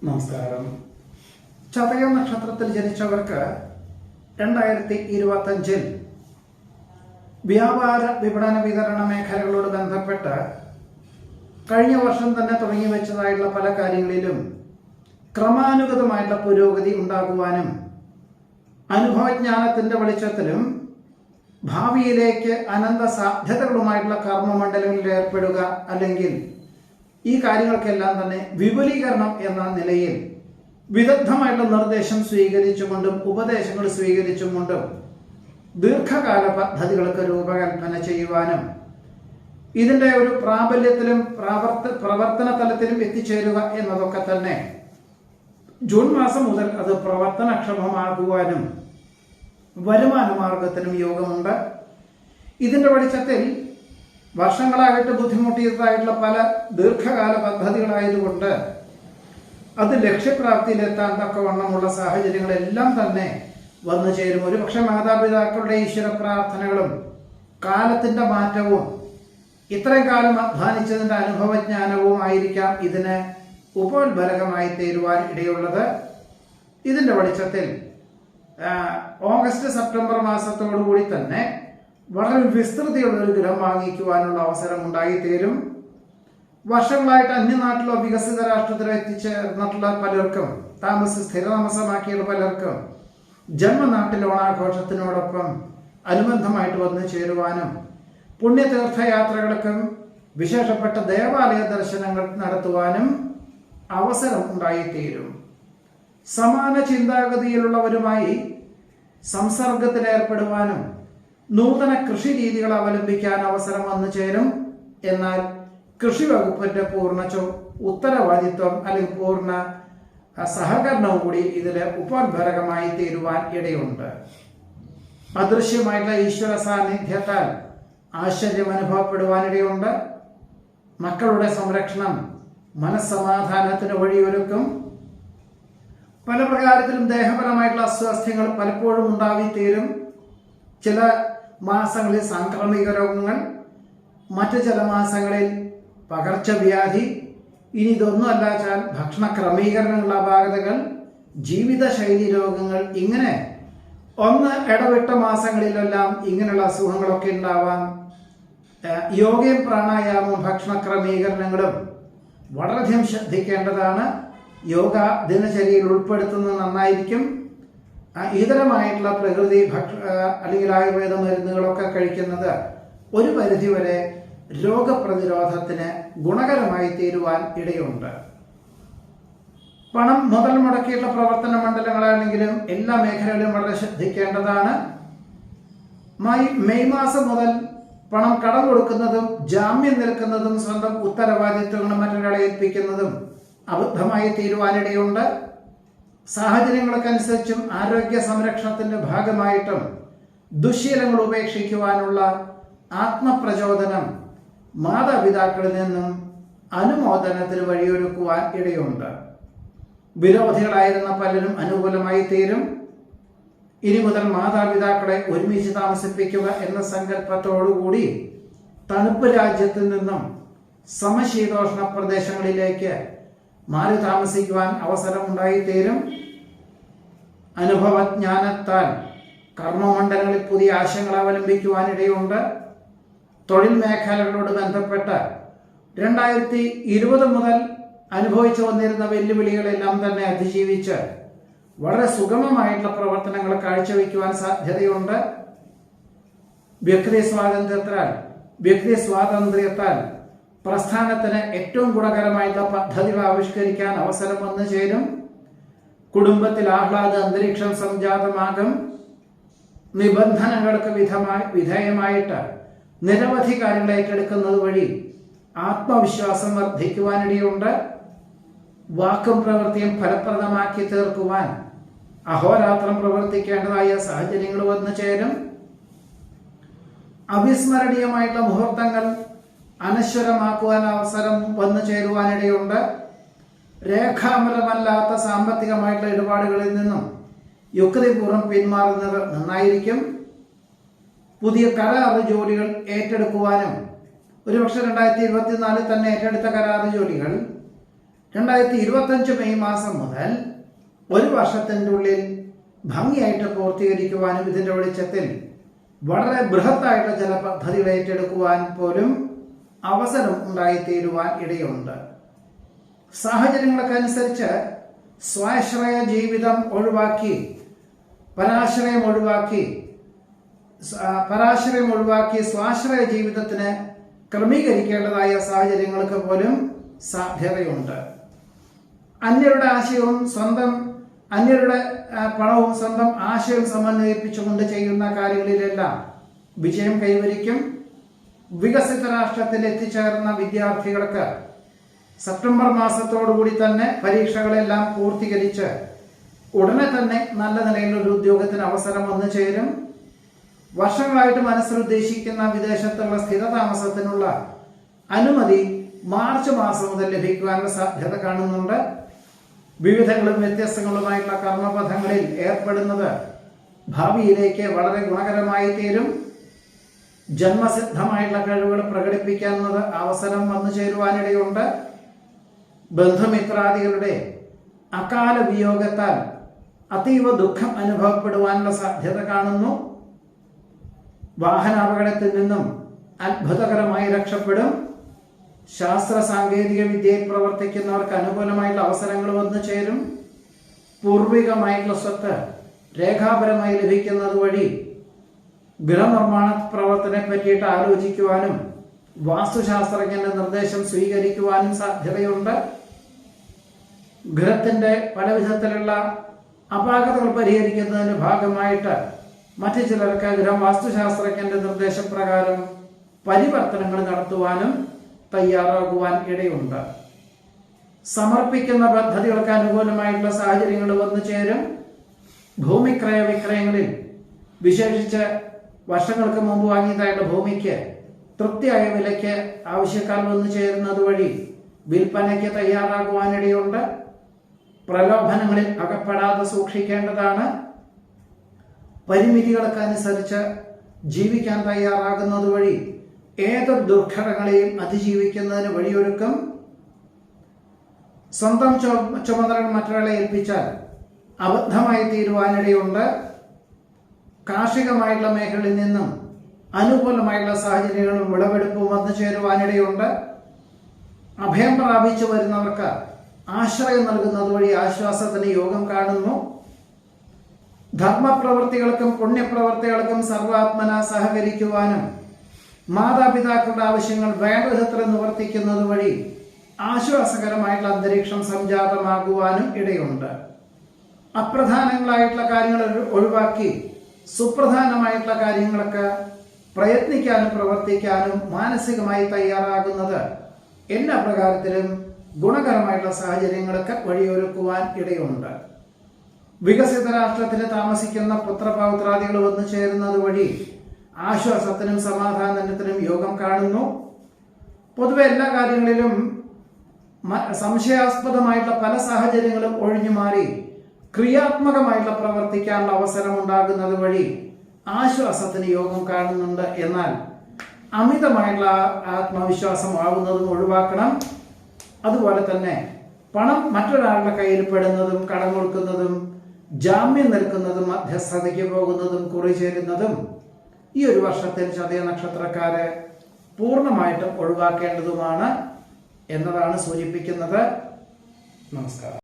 നമസ്കാരം. ചതയം നക്ഷത്രത്തിൽ ജനിച്ചവർക്ക് 2025 വ്യാപാര വിപണന വിതരണ മേഖലകളോട് ബന്ധപ്പെട്ട് കഴിഞ്ഞ വർഷം തന്നെ തുടങ്ങി വെച്ചതായിട്ടുള്ള പല കാര്യങ്ങളിലും ക്രമാനുഗതമായിട്ടുള്ള പുരോഗതി ഉണ്ടാകുവാനും അനുഭവജ്ഞാനത്തിന്റെ വെളിച്ചത്തിലും ഭാവിയിലേക്ക് അനന്ത സാധ്യതകളുമായിട്ടുള്ള കർമ്മമണ്ഡലങ്ങളിൽ ഏർപ്പെടുക, അല്ലെങ്കിൽ ഈ കാര്യങ്ങൾക്കെല്ലാം തന്നെ വിപുലീകരണം എന്ന നിലയിൽ വിദഗ്ധമായിട്ടുള്ള നിർദ്ദേശം സ്വീകരിച്ചുകൊണ്ടും ഉപദേശങ്ങൾ സ്വീകരിച്ചുകൊണ്ടും ദീർഘകാല പദ്ധതികൾക്ക് രൂപകൽപ്പന ചെയ്യുവാനും ഇതിന്റെ ഒരു പ്രാബല്യത്തിലും പ്രവർത്തന തലത്തിലും എത്തിച്ചേരുക എന്നതൊക്കെ തന്നെ ജൂൺ മാസം മുതൽ അത് പ്രവർത്തനക്ഷമമാകുവാനും വരുമാന മാർഗത്തിനും യോഗമുണ്ട്. ഇതിന്റെ വെളിച്ചത്തിൽ വർഷങ്ങളായിട്ട് ബുദ്ധിമുട്ടിയതായിട്ടുള്ള പല ദീർഘകാല പദ്ധതികളായതുകൊണ്ട് അത് ലക്ഷ്യപ്രാപ്തിയിലെത്താൻ തക്കവണ്ണമുള്ള സാഹചര്യങ്ങളെല്ലാം തന്നെ വന്നു ചേരും. ഒരുപക്ഷെ മാതാപിതാക്കളുടെ ഈശ്വര പ്രാർത്ഥനകളും കാലത്തിന്റെ മാറ്റവും ഇത്രയും കാലം അധ്വാനിച്ചതിന്റെ അനുഭവജ്ഞാനവും ആയിരിക്കാം ഇതിന് ഉപോത്ബലകമായി തീരുവാൻ ഇടയുള്ളത്. ഇതിന്റെ വെളിച്ചത്തിൽ ഓഗസ്റ്റ് സെപ്റ്റംബർ മാസത്തോടുകൂടി തന്നെ വളരെ വിസ്തൃതിയുള്ള ഒരു ഗൃഹം വാങ്ങിക്കുവാനുള്ള അവസരം ഉണ്ടായിത്തീരും. വർഷങ്ങളായിട്ട് അന്യനാട്ടിലോ വികസിത രാഷ്ട്രത്തിലോ എത്തിച്ചേർന്നിട്ടുള്ള പലർക്കും, സ്ഥിരതാമസമാക്കിയുള്ള പലർക്കും ജന്മനാട്ടിൽ ഓണാഘോഷത്തിനോടൊപ്പം അനുബന്ധമായിട്ട് വന്നു ചേരുവാനും പുണ്യതീർത്ഥയാത്രകൾക്കും വിശേഷപ്പെട്ട ദേവാലയ ദർശനങ്ങൾ നടത്തുവാനും അവസരം ഉണ്ടായിത്തീരും. സമാന ചിന്താഗതിയിലുള്ളവരുമായി സംസർഗത്തിലേർപ്പെടുവാനും നൂതന കൃഷി രീതികൾ അവലംബിക്കാൻ അവസരം വന്നു ചേരും. എന്നാൽ കൃഷി വകുപ്പിന്റെ പൂർണ്ണ ഉത്തരവാദിത്വം അല്ലെങ്കിൽ പൂർണ്ണ സഹകരണവും കൂടി ഇതില് ഉപോത്ബലകമായി തീരുവാൻ ഇടയുണ്ട്. അദൃശ്യമായിട്ടുള്ള ഈശ്വര സാന്നിധ്യത്താൽ ആശ്ചര്യം അനുഭവപ്പെടുവാനിടയുണ്ട്. മക്കളുടെ സംരക്ഷണം മനസ്സമാധാനത്തിന് വഴിയൊരുക്കും. പല പ്രകാരത്തിലും ദേഹപരമായിട്ടുള്ള അസ്വാസ്ഥ്യങ്ങൾ പലപ്പോഴും ഉണ്ടായിത്തീരും. ചില മാസങ്ങളിൽ സാംക്രമിക രോഗങ്ങൾ, മറ്റു ചില മാസങ്ങളിൽ പകർച്ചവ്യാധി, ഇനി ഇതൊന്നും അല്ലാച്ചാൽ ഭക്ഷണ ക്രമീകരണങ്ങളുടെ അപാകതകൾ, ജീവിതശൈലി രോഗങ്ങൾ, ഇങ്ങനെ ഒന്ന് ഇടവിട്ട മാസങ്ങളിലെല്ലാം ഇങ്ങനെയുള്ള അസുഖങ്ങളൊക്കെ ഉണ്ടാവാം. യോഗയും പ്രാണായാമവും ഭക്ഷണ ക്രമീകരണങ്ങളും വളരെയധികം ശ്രദ്ധിക്കേണ്ടതാണ്. യോഗ ദിനചര്യയിൽ ഉൾപ്പെടുത്തുന്നത് നന്നായിരിക്കും. ഇതരമായിട്ടുള്ള പ്രകൃതി അല്ലെങ്കിൽ ആയുർവേദ മരുന്നുകളൊക്കെ കഴിക്കുന്നത് ഒരു പരിധിവരെ രോഗപ്രതിരോധത്തിന് ഗുണകരമായി തീരുവാൻ ഇടയുണ്ട്. പണം മുതൽ മുടക്കിയുള്ള പ്രവർത്തന മണ്ഡലങ്ങളാണെങ്കിലും എല്ലാ മേഖലകളിലും വളരെ ശ്രദ്ധിക്കേണ്ടതാണ്. മെയ് മാസം മുതൽ പണം കടം കൊടുക്കുന്നതും ജാമ്യം നിൽക്കുന്നതും സ്വന്തം ഉത്തരവാദിത്വങ്ങൾ മറ്റൊരാളെ ഏൽപ്പിക്കുന്നതും അബദ്ധമായി തീരുവാനിടയുണ്ട്. സാഹചര്യങ്ങൾക്കനുസരിച്ചും ആരോഗ്യ സംരക്ഷണത്തിന്റെ ഭാഗമായിട്ടും ദുശ്ശീലങ്ങൾ ഉപേക്ഷിക്കുവാനുള്ള ആത്മപ്രചോദനം മാതാപിതാക്കളിൽ നിന്നും അനുമോദനത്തിന് വഴിയൊരുക്കുവാൻ ഇടയുണ്ട്. വിരോധികളായിരുന്ന പലരും അനുകൂലമായി തീരും. ഇനി മുതൽ മാതാപിതാക്കളെ ഒരുമിച്ച് താമസിപ്പിക്കുക എന്ന സങ്കല്പത്തോടുകൂടി തണുപ്പ് രാജ്യത്തിൽ നിന്നും സമശീതോഷ്ണ പ്രദേശങ്ങളിലേക്ക് മാറി താമസിക്കുവാൻ അവസരം ഉണ്ടായിത്തീരും. അനുഭവജ്ഞാനത്താൽ കർമ്മമണ്ഡലങ്ങളിൽ പുതിയ ആശയങ്ങൾ അവലംബിക്കുവാനിടയുണ്ട്. തൊഴിൽ മേഖലകളോട് ബന്ധപ്പെട്ട് 2020 മുതൽ അനുഭവിച്ചു വന്നിരുന്ന വെല്ലുവിളികളെല്ലാം തന്നെ അതിജീവിച്ച് വളരെ സുഗമമായിട്ടുള്ള പ്രവർത്തനങ്ങൾ കാഴ്ചവെക്കുവാൻ സാധ്യതയുണ്ട്. വ്യക്തി സ്വാതന്ത്ര്യത്താൽ പ്രസ്ഥാനത്തിന് ഏറ്റവും ഗുണകരമായിട്ടുള്ള പദ്ധതികൾ ആവിഷ്കരിക്കാൻ അവസരം വന്നു ചേരും. കുടുംബത്തിൽ ആഹ്ലാദ അന്തരീക്ഷം സംജാതമാകും. നിബന്ധനകൾക്ക് വിധേയമായിട്ട് നിരവധി കാര്യങ്ങൾ ഏറ്റെടുക്കുന്നത് വഴി ആത്മവിശ്വാസം വർദ്ധിക്കുവാനിടയുണ്ട്. വാക്കും പ്രവൃത്തിയും ഫലപ്രദമാക്കി തീർക്കുവാൻ അഹോരാത്രം പ്രവർത്തിക്കേണ്ടതായ സാഹചര്യങ്ങൾ വന്നു ചേരും. അവിസ്മരണീയമായിട്ടുള്ള മുഹൂർത്തങ്ങൾ അനശ്വരമാക്കുവാൻ അവസരം വന്നു ചേരുവാനിടയുണ്ട്. രേഖാമൂലമല്ലാത്ത സാമ്പത്തികമായിട്ടുള്ള ഇടപാടുകളിൽ നിന്നും യുക്തിപൂർവ്വം പിന്മാറുന്നത് നന്നായിരിക്കും. പുതിയ കരാർ ജോലികൾ ഏറ്റെടുക്കുവാനും ഒരുപക്ഷെ 2024 തന്നെ ഏറ്റെടുത്ത കരാർ ജോലികൾ 2025 മെയ് മാസം മുതൽ ഒരു വർഷത്തിൻ്റെ ഉള്ളിൽ ഭംഗിയായിട്ട് പൂർത്തീകരിക്കുവാനും ഇതിൻ്റെ വെളിച്ചത്തിൽ വളരെ ബൃഹത്തായിട്ടുള്ള ചില പദ്ധതികൾ ഏറ്റെടുക്കുവാൻ പോലും അവസരം ഉണ്ടായിത്തീരുവാൻ ഇടയുണ്ട്. സാഹചര്യങ്ങളൊക്കെ അനുസരിച്ച് സ്വാശ്രയ ജീവിതം ഒഴിവാക്കി പരാശ്രയം ഒഴിവാക്കി സ്വാശ്രയ ജീവിതത്തിന് ക്രമീകരിക്കേണ്ടതായ സാഹചര്യങ്ങൾക്ക് പോലും സാധ്യതയുണ്ട്. അന്യരുടെ പണവും സ്വന്തം ആശയവും സമന്വയിപ്പിച്ചുകൊണ്ട് ചെയ്യുന്ന കാര്യങ്ങളിലെല്ലാം വിജയം കൈവരിക്കും. വികസിത രാഷ്ട്രത്തിൽ എത്തിച്ചേർന്ന വിദ്യാർത്ഥികൾക്ക് സെപ്റ്റംബർ മാസത്തോടുകൂടി തന്നെ പരീക്ഷകളെല്ലാം പൂർത്തീകരിച്ച് ഉടനെ തന്നെ നല്ല നിലയിലുള്ള ഉദ്യോഗത്തിന് അവസരം വന്നു ചേരും. വർഷങ്ങളായിട്ട് മനസ്സിൽ ഉദ്ദേശിക്കുന്ന വിദേശത്തുള്ള സ്ഥിരതാമസത്തിനുള്ള അനുമതി മാർച്ച് മാസം മുതൽ ലഭിക്കുവാനുള്ള സാധ്യത കാണുന്നുണ്ട്. വിവിധങ്ങളും വ്യത്യസ്തങ്ങളുമായിട്ടുള്ള കർമ്മപഥങ്ങളിൽ ഏർപ്പെടുന്നത് ഭാവിയിലേക്ക് വളരെ ഗുണകരമായി തീരും. ജന്മസിദ്ധമായിട്ടുള്ള കഴിവുകൾ പ്രകടിപ്പിക്കുന്നത് അവസരം വന്നു ചേരുവാനിടയുണ്ട്. ബന്ധുമിത്രാദികളുടെ അകാല വിയോഗത്താൽ അതീവ ദുഃഖം അനുഭവപ്പെടുവാനുള്ള സാധ്യത കാണുന്നു. വാഹനാപകടത്തിൽ നിന്നും അത്ഭുതകരമായി രക്ഷപ്പെടും. ശാസ്ത്ര സാങ്കേതിക വിദ്യയിൽ പ്രവർത്തിക്കുന്നവർക്ക് അനുകൂലമായിട്ടുള്ള അവസരങ്ങൾ വന്നു ചേരും. പൂർവികമായിട്ടുള്ള സ്വത്ത് രേഖാപരമായി ലഭിക്കുന്നത് വഴി ഗൃഹനിർമ്മാണ പ്രവർത്തനത്തെ പറ്റിയിട്ട് ആലോചിക്കുവാനും വാസ്തുശാസ്ത്രജ്ഞന്റെ നിർദ്ദേശം സ്വീകരിക്കുവാനും സാധ്യതയുണ്ട്. ഗൃഹത്തിന്റെ പല വിധത്തിലുള്ള അപാകതകൾ പരിഹരിക്കുന്നതിന്റെ ഭാഗമായിട്ട് മറ്റു ചിലർക്ക് വാസ്തുശാസ്ത്രജ്ഞന്റെ നിർദ്ദേശപ്രകാരം പരിവർത്തനങ്ങൾ നടത്തുവാനും തയ്യാറാകുവാൻ ഇടയുണ്ട്. സമർപ്പിക്കുന്ന പദ്ധതികൾക്ക് അനുകൂലമായിട്ടുള്ള സാഹചര്യങ്ങൾ വന്നു ചേരും. ഭൂമിക്രയ വിക്രയങ്ങളിൽ വിശേഷിച്ച് വർഷങ്ങൾക്ക് മുമ്പ് വാങ്ങിയതായിട്ടുള്ള ഭൂമിക്ക് തൃപ്തിയായ വിലയ്ക്ക് ആവശ്യക്കാർ വന്നു ചേരുന്നത് വഴി വിൽപ്പനയ്ക്ക് തയ്യാറാകുവാനിടയുണ്ട്. പ്രലോഭനങ്ങളിൽ അകപ്പെടാതെ സൂക്ഷിക്കേണ്ടതാണ്. പരിമിതികൾക്കനുസരിച്ച് ജീവിക്കാൻ തയ്യാറാകുന്നത് വഴി ഏതൊരു ദുർഘടങ്ങളെയും അതിജീവിക്കുന്നതിന് വഴിയൊരുക്കും. സ്വന്തം ചുമതലകൾ മറ്റൊരാളെ ഏൽപ്പിച്ചാൽ അബദ്ധമായി തീരുവാനിടയുണ്ട്. കാർഷികമായിട്ടുള്ള മേഖലയിൽ നിന്നും അനുകൂലമായിട്ടുള്ള സാഹചര്യങ്ങളും വിളവെടുപ്പും വന്നു ചേരുവാനിടയുണ്ട്. അഭയം പ്രാപിച്ചു വരുന്നവർക്ക് ആശ്രയം നൽകുന്നത് വഴി ആശ്വാസത്തിന് യോഗം കാണുന്നു. ധർമ്മപ്രവൃത്തികൾക്കും പുണ്യപ്രവൃത്തികൾക്കും സർവാത്മന സഹകരിക്കുവാനും മാതാപിതാക്കളുടെ ആവശ്യങ്ങൾ വേണ്ട വിധത്തിൽ നിവർത്തിക്കുന്നത് വഴി ആശ്വാസകരമായിട്ടുള്ള അന്തരീക്ഷം സംജാതമാകുവാനും ഇടയുണ്ട്. അപ്രധാനങ്ങളായിട്ടുള്ള കാര്യങ്ങൾ ഒഴിവാക്കി സുപ്രധാനമായിട്ടുള്ള കാര്യങ്ങൾക്ക് പ്രയത്നിക്കാനും പ്രവർത്തിക്കാനും മാനസികമായി തയ്യാറാകുന്നത് എല്ലാ പ്രകാരത്തിലും ഗുണകരമായിട്ടുള്ള സാഹചര്യങ്ങൾക്ക് വഴിയൊരുക്കുവാൻ ഇടയുണ്ട്. വികസിത രാഷ്ട്രത്തിൽ താമസിക്കുന്ന പുത്രപൗത്രാദികൾ വന്നു ചേരുന്നത് വഴി ആശ്വാസത്തിനും സമാധാനത്തിനും യോഗം കാണുന്നു. പൊതുവെ എല്ലാ കാര്യങ്ങളിലും സംശയാസ്പദമായിട്ടുള്ള പല സാഹചര്യങ്ങളും ഒഴിഞ്ഞു മാറി ക്രിയാത്മകമായിട്ടുള്ള പ്രവർത്തിക്കാനുള്ള അവസരം ഉണ്ടാകുന്നത് വഴി ആശ്വാസത്തിന് യോഗം കാണുന്നുണ്ട്. എന്നാൽ അമിതമായിട്ടുള്ള ആത്മവിശ്വാസം ആവുന്നതും ഒഴിവാക്കണം. അതുപോലെ തന്നെ പണം മറ്റൊരാളുടെ കയ്യിൽ പെടുന്നതും കടം കൊടുക്കുന്നതും ജാമ്യം നിൽക്കുന്നതും മധ്യസ്ഥതയ്ക്ക് പോകുന്നതും കുറി ചേരുന്നതും ഈ ഒരു വർഷത്തിൽ ചതയ നക്ഷത്രക്കാരെ പൂർണ്ണമായിട്ടും ഒഴിവാക്കേണ്ടതുമാണ് എന്നതാണ് സൂചിപ്പിക്കുന്നത്. നമസ്കാരം.